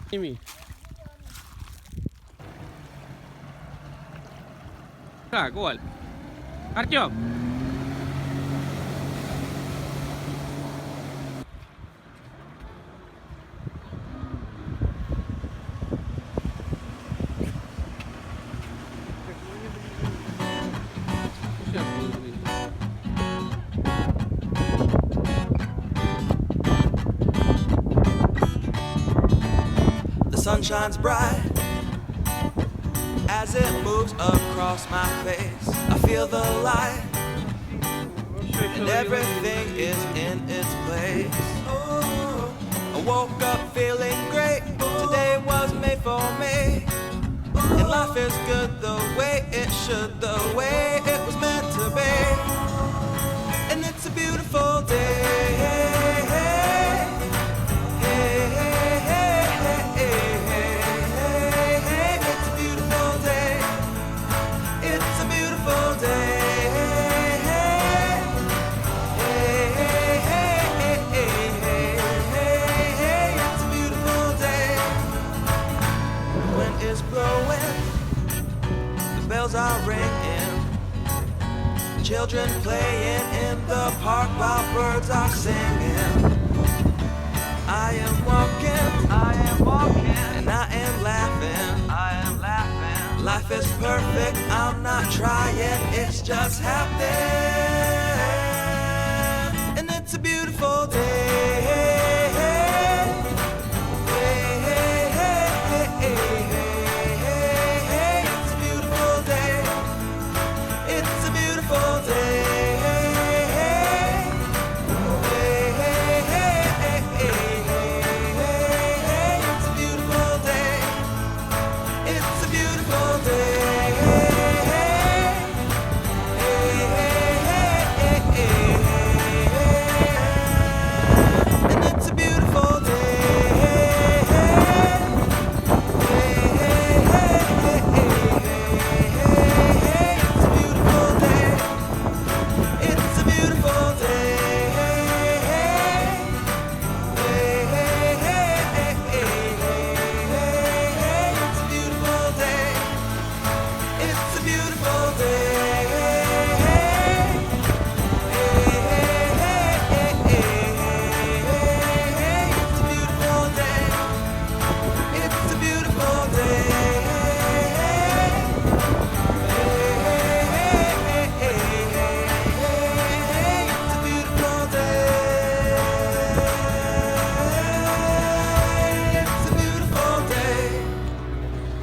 Сними. Так, Оль. Артём. Сейчас буду видеть. The sun shines bright as it moves across my face. I feel the light and everything is in its place. I woke up feeling great. Today was made for me. And life is good the way it should, the way it was meant to be. And it's a beautiful day. It's a beautiful day. It's a beautiful day. It's a beautiful day. The wind is blowing, the bells are ringing, children playing in the park while birds are singing. I am walking, and I am laughing, Life is perfect, I'm not trying, it's just happening. And it's a beautiful day.